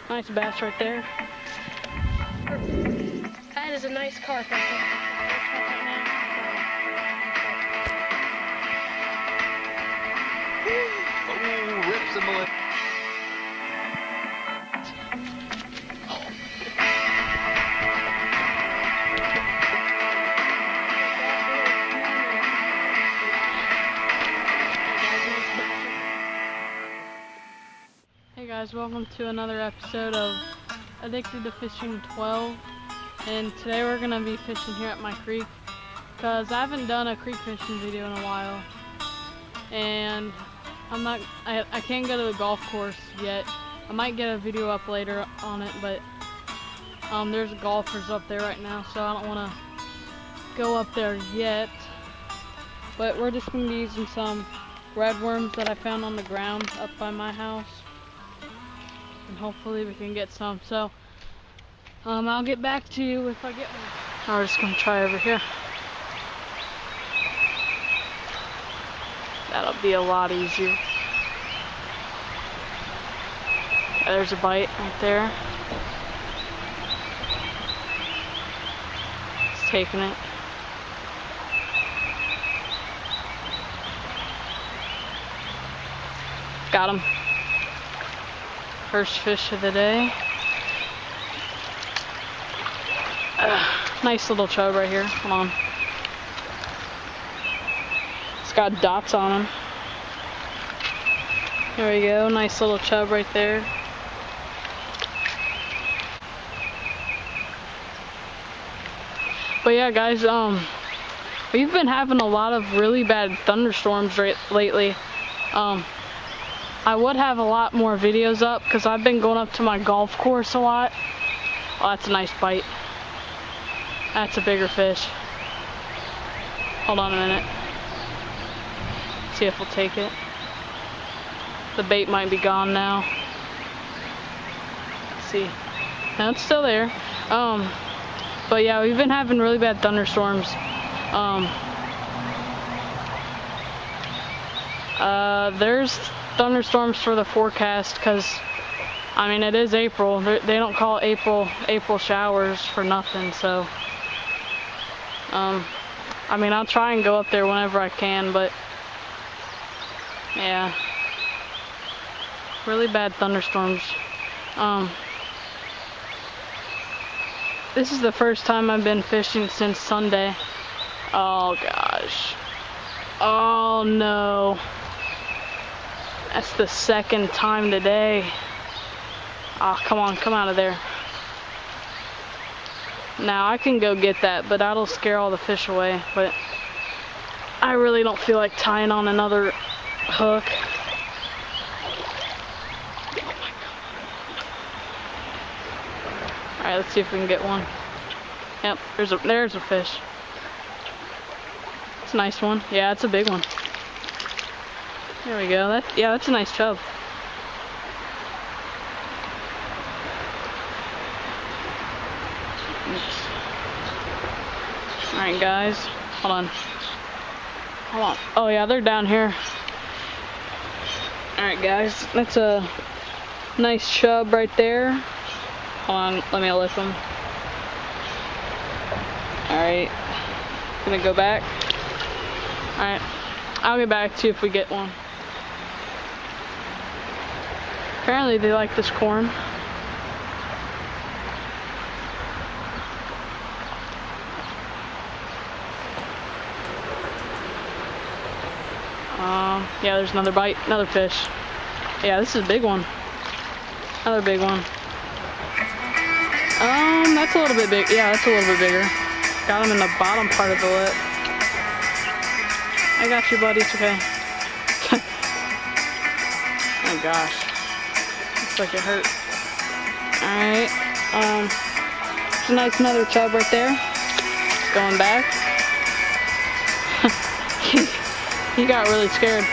Nice bass right there. That is a nice carp. Oh, rips him away. Hey guys, welcome to another episode of Addicted to Fishing 12, and today we're going to be fishing here at my creek because I haven't done a creek fishing video in a while, and I can't go to the golf course yet. I might get a video up later on it, but there's golfers up there right now, so I don't want to go up there yet. But we're just going to be using some red worms that I found on the ground up by my house, and hopefully we can get some. So I'll get back to you if I get one. I'm just going to try over here. That'll be a lot easier. There's a bite right there. It's taking it. Got him. First fish of the day. Nice little chub right here. Hold on. It's got dots on him. There we go. Nice little chub right there. But yeah, guys, we've been having a lot of really bad thunderstorms lately. I would have a lot more videos up because I've been going up to my golf course a lot. Oh, that's a nice bite. That's a bigger fish. Hold on a minute. See if we'll take it. The bait might be gone now. Let's see. No, it's still there. But yeah, we've been having really bad thunderstorms. There's thunderstorms for the forecast because, I mean, it is April. They don't call April showers for nothing. So, I mean, I'll try and go up there whenever I can, but yeah, really bad thunderstorms. This is the first time I've been fishing since Sunday. Oh gosh. Oh no. That's the second time today. Oh, come on, come out of there. Now I can go get that, but that'll scare all the fish away. But I really don't feel like tying on another hook. Alright, let's see if we can get one. Yep, there's a fish. It's a nice one. Yeah, it's a big one. There we go. That's a nice chub. Alright guys, hold on. Hold on. Oh yeah, they're down here. Alright guys, that's a nice chub right there. Hold on, let me lift them. Alright, gonna go back. Alright, I'll get back to you if we get one. Apparently they like this corn. Yeah, there's another bite, another fish. Yeah, this is a big one. Another big one. That's a little bit big. Yeah, that's a little bit bigger. Got him in the bottom part of the lip. I got you, buddy. It's okay. Oh gosh. Looks like it hurt. Alright. There's a nice another chub right there. Going back. He got really scared.